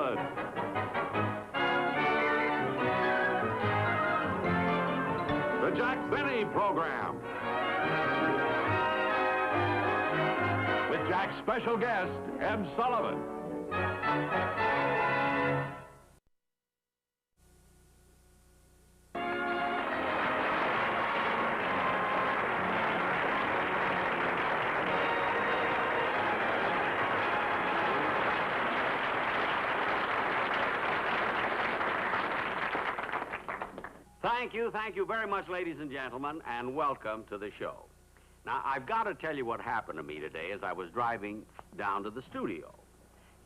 Sullivan. The Jack Benny Program. With Jack's special guest, Ed Sullivan. Thank you very much, ladies and gentlemen, and welcome to the show. Now, I've got to tell you what happened to me today as I was driving down to the studio.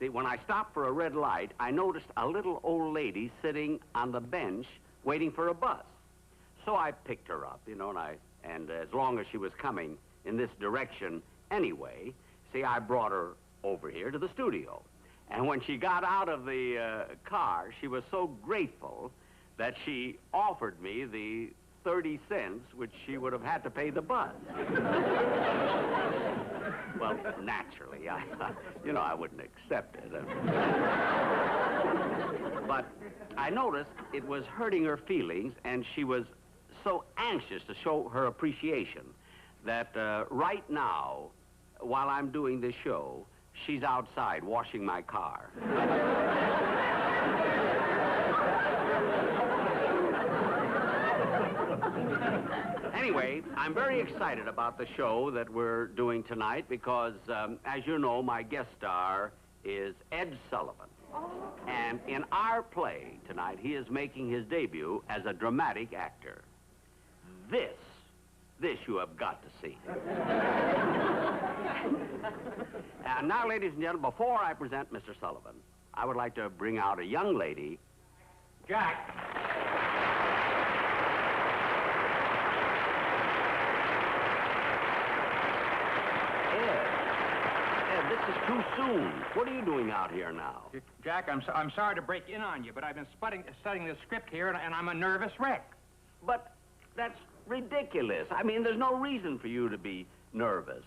See, when I stopped for a red light, I noticed a little old lady sitting on the bench waiting for a bus. So I picked her up, you know, and as long as she was coming in this direction anyway, see, I brought her over here to the studio. And when she got out of the car, she was so grateful that she offered me the 30 cents which she would have had to pay the bus. Well, naturally, I wouldn't accept it. But I noticed it was hurting her feelings, and she was so anxious to show her appreciation that right now, while I'm doing this show, she's outside washing my car. Anyway, I'm very excited about the show that we're doing tonight because, as you know, my guest star is Ed Sullivan. And in our play tonight, he is making his debut as a dramatic actor. This you have got to see. And now, ladies and gentlemen, before I present Mr. Sullivan, I would like to bring out a young lady. Jack. This is too soon. What are you doing out here now? Jack, I'm sorry to break in on you, but I've been studying the script here, and I'm a nervous wreck. But that's ridiculous. I mean, there's no reason for you to be nervous.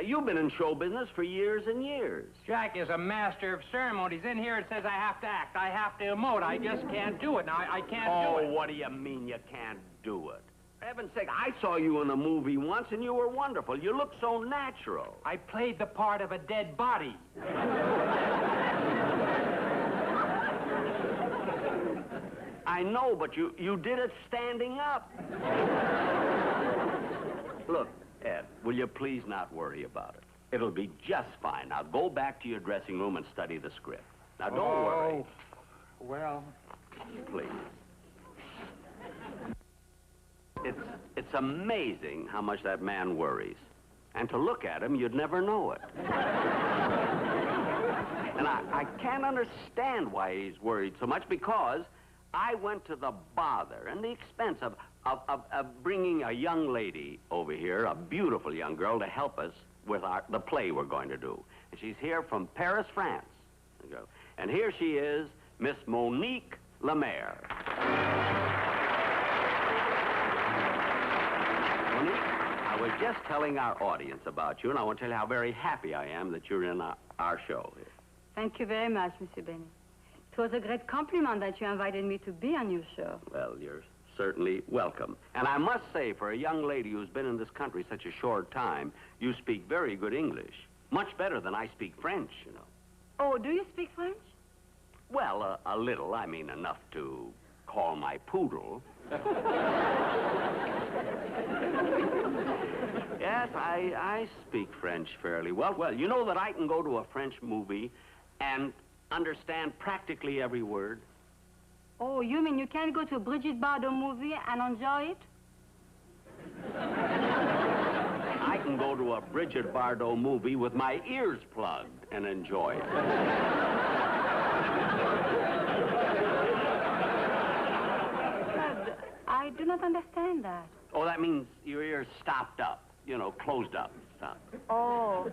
You've been in show business for years and years. Jack is a master of ceremonies. In here it says I have to act, I have to emote. I just can't do it. Now, I can't do it. Oh, what do you mean you can't do it? For heaven's sake, I saw you in a movie once, and you were wonderful. You look so natural. I played the part of a dead body. I know, but you did it standing up. Look, Ed, will you please not worry about it? It'll be just fine. Now, go back to your dressing room and study the script. Now, don't worry. Well... Please. It's amazing how much that man worries. And to look at him, you'd never know it. And I can't understand why he's worried so much, because I went to the bother and the expense of bringing a young lady over here, a beautiful young girl, to help us with the play we're going to do. And she's here from Paris, France. And here she is, Miss Monique Lemaire. Monique, I was just telling our audience about you, and I want to tell you how very happy I am that you're in our show here. Thank you very much, Monsieur Benny. It was a great compliment that you invited me to be on your show. Well, you're certainly welcome. And I must say, for a young lady who's been in this country such a short time, you speak very good English. Much better than I speak French, you know. Oh, do you speak French? Well, a little. I mean, enough to call my poodle. Yes, I speak French fairly well. Well, you know that I can go to a French movie and understand practically every word. Oh, you mean you can't go to a Brigitte Bardot movie and enjoy it? I can go to a Brigitte Bardot movie with my ears plugged and enjoy it. But I do not understand that. Oh, that means your ears stopped up. You know, closed up. Stopped. Oh.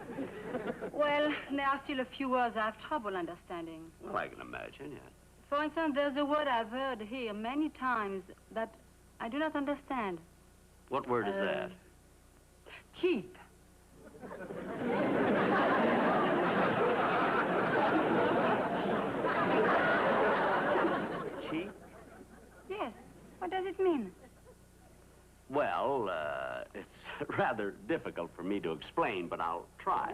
Well, there are still a few words I have trouble understanding. Well, I can imagine, yes. For instance, there's a word I've heard here many times that I do not understand. What word is that? Keep. rather difficult for me to explain, but I'll try.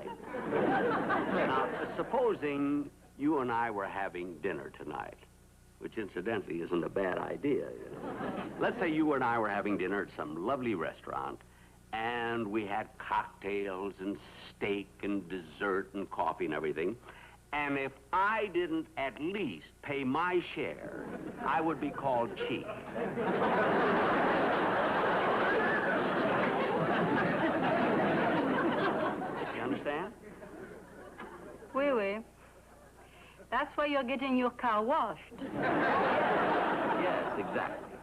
Now, supposing you and I were having dinner tonight, which incidentally isn't a bad idea, you know. Let's say you and I were having dinner at some lovely restaurant, and we had cocktails and steak and dessert and coffee and everything. And if I didn't at least pay my share, I would be called cheap. You understand? Oui, oui. That's why you're getting your car washed. Yes, exactly.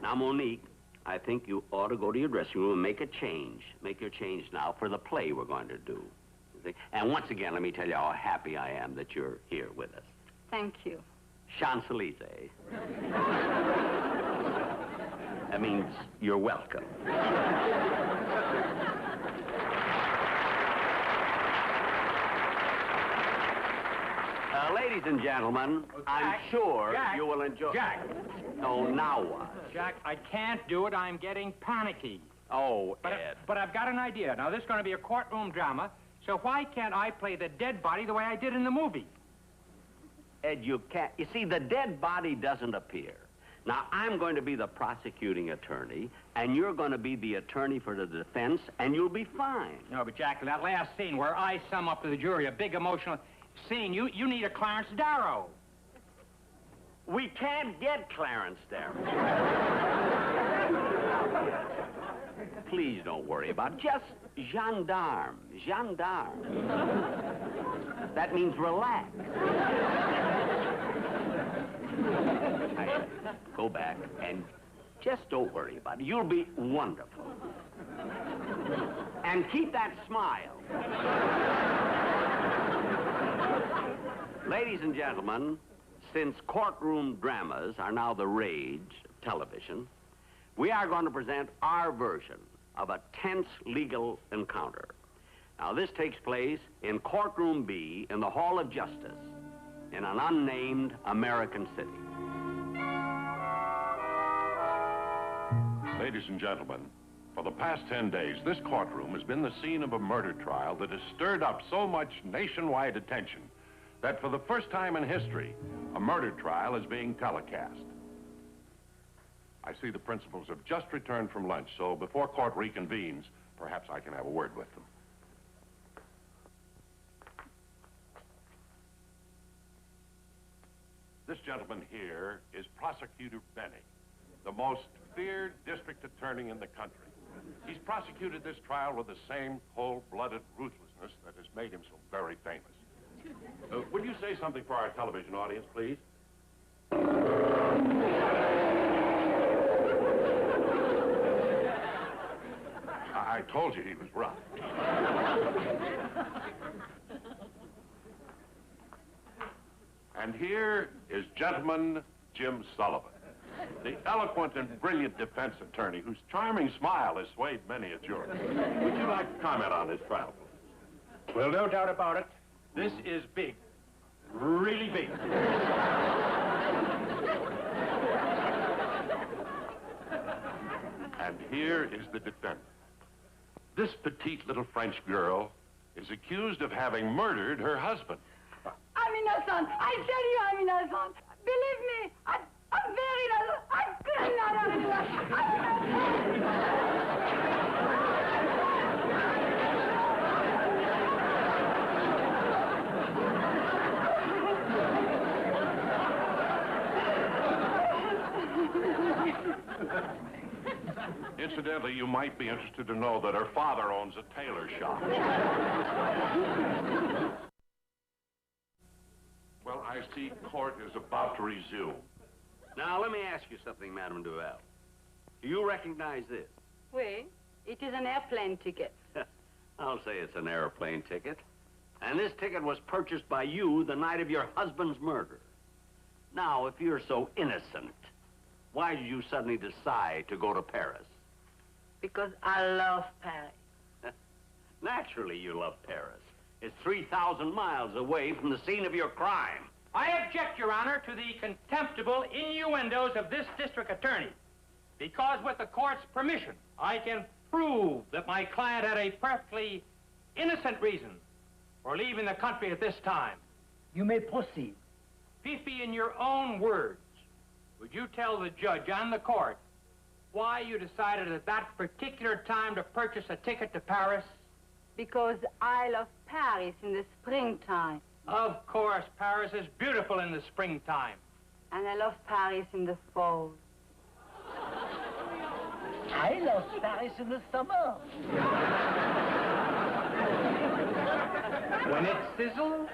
Now, Monique, I think you ought to go to your dressing room and make a change. Make your change now for the play we're going to do. And once again, let me tell you how happy I am that you're here with us. Thank you. Champs-Élysées. That means you're welcome. Ladies and gentlemen, I'm sure you will enjoy... Jack! Oh, now what? Jack, I can't do it. I'm getting panicky. Oh, But, Ed. but I've got an idea. Now, this is going to be a courtroom drama, so why can't I play the dead body the way I did in the movie? Ed, you can't... You see, the dead body doesn't appear. Now, I'm going to be the prosecuting attorney, and you're going to be the attorney for the defense, and you'll be fine. No, but Jack, that last scene where I sum up to the jury a big emotional scene, you need a Clarence Darrow. We can't get Clarence Darrow. Please don't worry about it. Just gendarme. Gendarme. That means relax. Go back and just don't worry about it. You'll be wonderful. And keep that smile. Ladies and gentlemen, since courtroom dramas are now the rage of television, we are going to present our version of a tense legal encounter. Now, this takes place in Courtroom B in the Hall of Justice in an unnamed American city. Ladies and gentlemen, for the past 10 days, this courtroom has been the scene of a murder trial that has stirred up so much nationwide attention that for the first time in history, a murder trial is being telecast. I see the principals have just returned from lunch, so before court reconvenes, perhaps I can have a word with them. This gentleman here is Prosecutor Benny, the most feared district attorney in the country. He's prosecuted this trial with the same cold-blooded ruthlessness that has made him so very famous. Would you say something for our television audience, please? I told you he was rough. And here is gentleman Jim Sullivan, the eloquent and brilliant defense attorney whose charming smile has swayed many a jury. Would you like to comment on this trial, please? Well, no doubt about it. This is big. Really big. And here is the defendant. This petite little French girl is accused of having murdered her husband. I'm innocent. I tell you I'm innocent. Believe me, I'm very innocent. I'm Incidentally, you might be interested to know that her father owns a tailor shop. Well, I see court is about to resume. Now, let me ask you something, Madame Duval. Do you recognize this? Oui, it is an airplane ticket. I'll say it's an airplane ticket. And this ticket was purchased by you the night of your husband's murder. Now, if you're so innocent, why did you suddenly decide to go to Paris? Because I love Paris. Naturally, you love Paris. It's 3,000 miles away from the scene of your crime. I object, Your Honor, to the contemptible innuendos of this district attorney. Because with the court's permission, I can prove that my client had a perfectly innocent reason for leaving the country at this time. You may proceed. Fifi, in your own words, would you tell the judge and the court why you decided at that particular time to purchase a ticket to Paris? Because I love Paris in the springtime. Of course, Paris is beautiful in the springtime. And I love Paris in the fall. I love Paris in the summer. When it sizzles?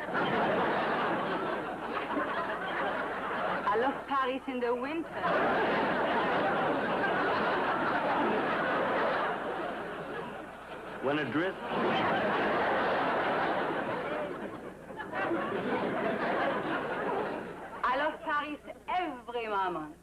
I love Paris in the winter. When it drifts? I love Paris every moment.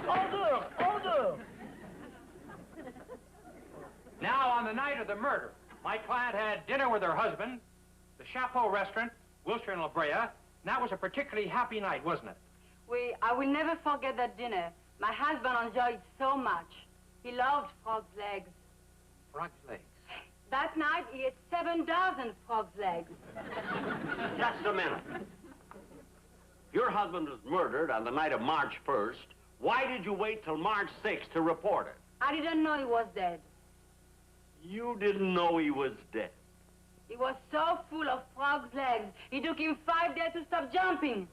Order! Order! Now, on the night of the murder, my client had dinner with her husband, the Chapeau restaurant, Wilshire and La Brea, and that was a particularly happy night, wasn't it? I will never forget that dinner. My husband enjoyed so much. He loved frog's legs. Frog's legs. That night, he ate 7 dozen frog's legs. Just a minute. Your husband was murdered on the night of March 1st. Why did you wait till March 6th to report it? I didn't know he was dead. You didn't know he was dead. He was so full of frog's legs, it took him 5 days to stop jumping.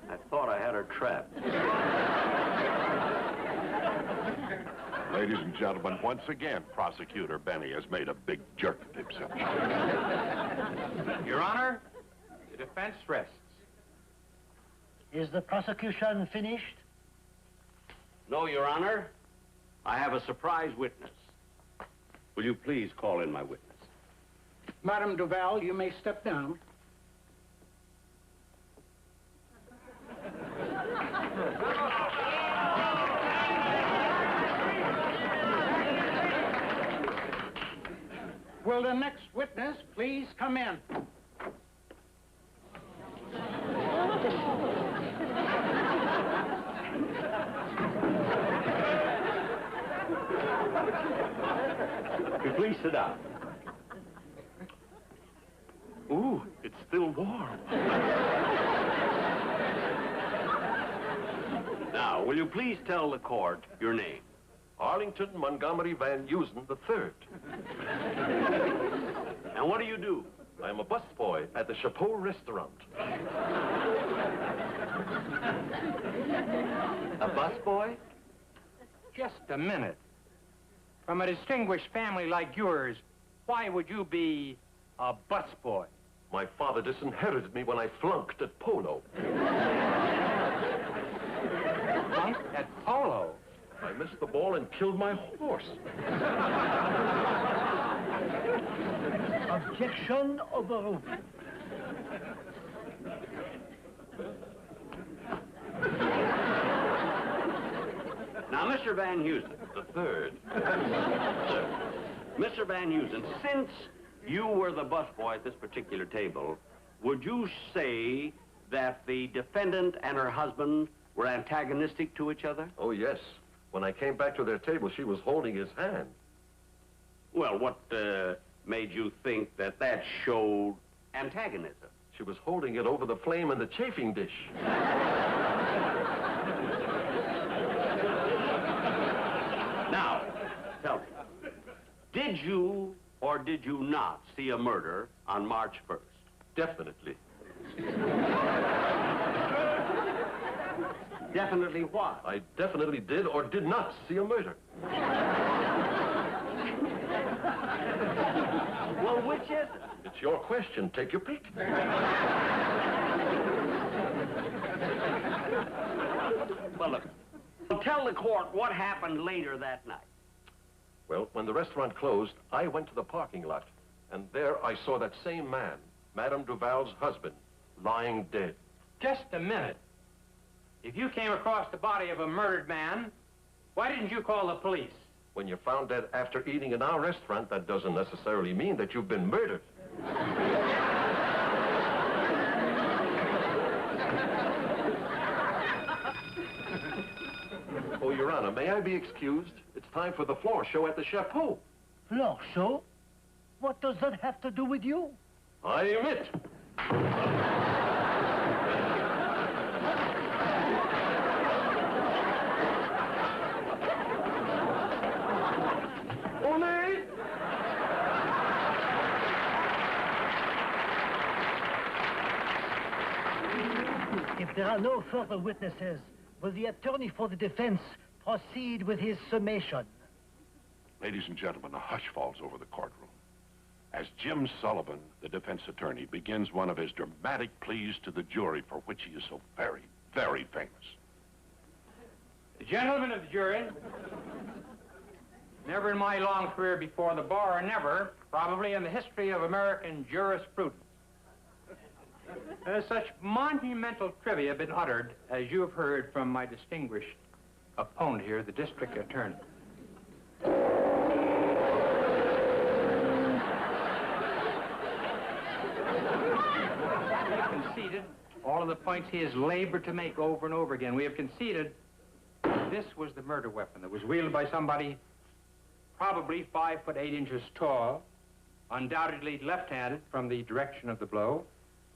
I thought I had her trapped. Ladies and gentlemen, once again, Prosecutor Benny has made a big jerk of himself. Your Honor, the defense rests. Is the prosecution finished? No, Your Honor. I have a surprise witness. Will you please call in my witness? Madame Duval, you may step down. Will the next witness please come in? Please sit down. Ooh, it's still warm. Now, will you please tell the court your name? Arlington Montgomery Van Usen III. And what do you do? I'm a busboy at the Chapeau restaurant. A busboy? Just a minute. From a distinguished family like yours, why would you be a busboy? My father disinherited me when I flunked at polo. Flunked at polo? I missed the ball and killed my horse. Objection overruled. Now, Mr. Van Heusen. The third. Mr. Van Heusen, since you were the busboy at this particular table, would you say that the defendant and her husband were antagonistic to each other? Oh, yes. When I came back to their table, she was holding his hand. Well, what made you think that that showed antagonism? She was holding it over the flame in the chafing dish. Now, tell me, did you or did you not see a murder on March 1st? Definitely. Definitely what? I definitely did or did not see a murder. Well, which is it? It's your question. Take your pick. Well, look, tell the court what happened later that night. Well, when the restaurant closed, I went to the parking lot, and there I saw that same man Madame Duval's husband, lying dead. Just a minute. If you came across the body of a murdered man, why didn't you call the police? When you're found dead after eating in our restaurant, that doesn't necessarily mean that you've been murdered. Oh, Your Honor, may I be excused? It's time for the floor show at the Chapeau. Floor show? What does that have to do with you? I admit. Ole! If there are no further witnesses, will the attorney for the defense proceed with his summation? Ladies and gentlemen, a hush falls over the courtroom as Jim Sullivan, the defense attorney, begins one of his dramatic pleas to the jury for which he is so very, very famous. The gentlemen of the jury, never in my long career before the bar, or never, probably in the history of American jurisprudence, has such monumental trivia been uttered as you have heard from my distinguished opponent here, the district attorney. We have conceded all of the points he has labored to make over and over again. We have conceded this was the murder weapon that was wielded by somebody probably 5'8" tall, undoubtedly left-handed from the direction of the blow.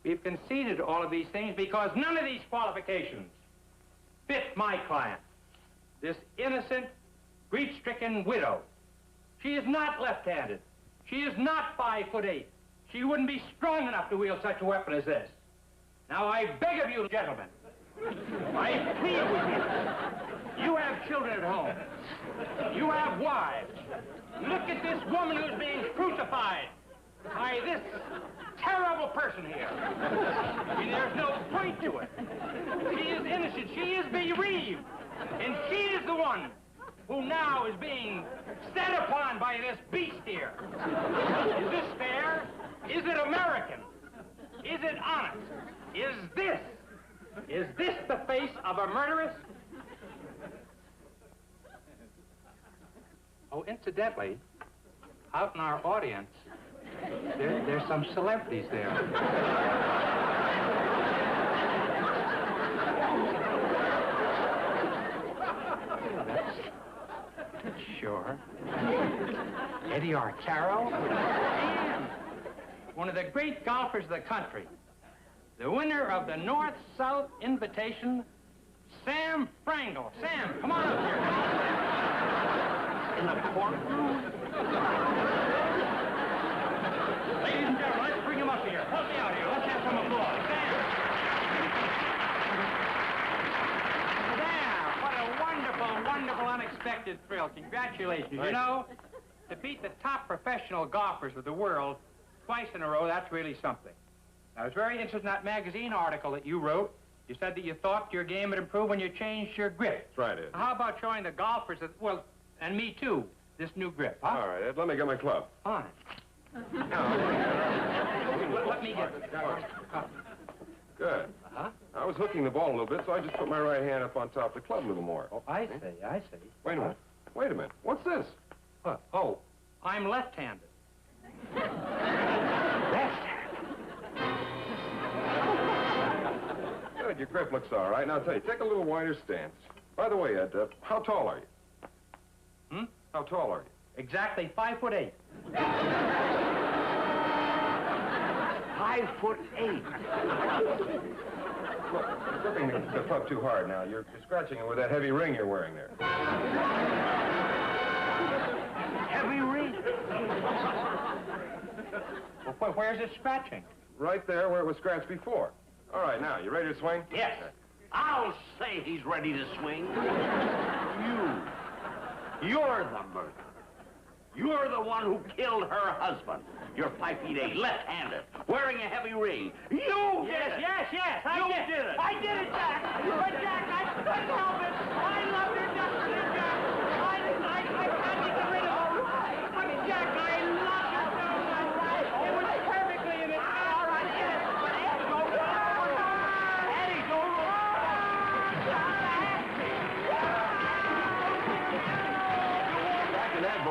We've conceded all of these things because none of these qualifications fit my client, this innocent, grief-stricken widow. She is not left-handed. She is not 5'8". She wouldn't be strong enough to wield such a weapon as this. Now, I beg of you, gentlemen, I plead with you. You have children at home. You have wives. Look at this woman who's being crucified by this terrible person here. I mean, there's no point to it. She is innocent. She is bereaved. And she is the one who now is being set upon by this beast here. Is this fair? Is it American? Is it honest? Is this the face of a murderess? Oh, incidentally, out in our audience, there's some celebrities there. That's sure. Eddie Arcaro, and one of the great golfers of the country, the winner of the North-South Invitation, Sam Frangle. Sam, come on up here. In the courtroom? Ladies and gentlemen, let's bring him up here. Help me out here. Let's have some applause. Sam! What a wonderful, wonderful, unexpected thrill. Congratulations. You know, to beat the top professional golfers of the world twice in a row, that's really something. I was very interested in that magazine article that you wrote. You said that you thought your game would improve when you changed your grip. That's right, Ed. How about showing the golfers that, well, and me too, this new grip, huh? All right, Ed, let me get my club. Fine. Let me get it. Good. Huh? I was hooking the ball a little bit, so I just put my right hand up on top of the club a little more. Oh, I see. Wait a minute. Wait a minute. What's this? What? Oh, I'm left-handed. Good, your grip looks all right. Now, I'll tell you, take a little wider stance. By the way, Ed, how tall are you? Hmm? How tall are you? Exactly 5'8". 5'8". Look, you're gripping the club too hard now. You're scratching it with that heavy ring you're wearing there. Heavy ring. Well, where's it scratching? Right there where it was scratched before. All right, now, you ready to swing? Yes. I'll say he's ready to swing. You're the murderer. You're the one who killed her husband. You're 5'8", left-handed, wearing a heavy ring. You did it. Yes, I You did. did it. I did it, Jack. But, Jack, I couldn't help it. I loved her desperately, Jack. I can't get rid of her. But, Jack, I loved her so much. It was perfectly in it. All right.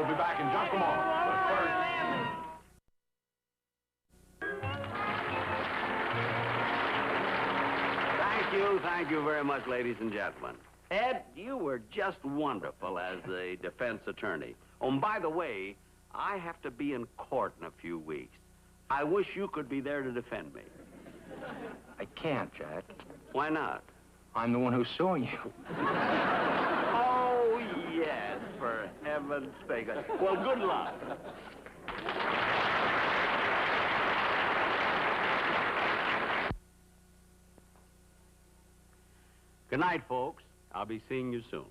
We'll be back in just a moment. But first... Thank you very much, ladies and gentlemen. Ed, you were just wonderful as the defense attorney. Oh, and by the way, I have to be in court in a few weeks. I wish you could be there to defend me. I can't, Jack. Why not? I'm the one who's suing you. Oh, yes, for heaven's sake. Well, good luck. Good night, folks. I'll be seeing you soon.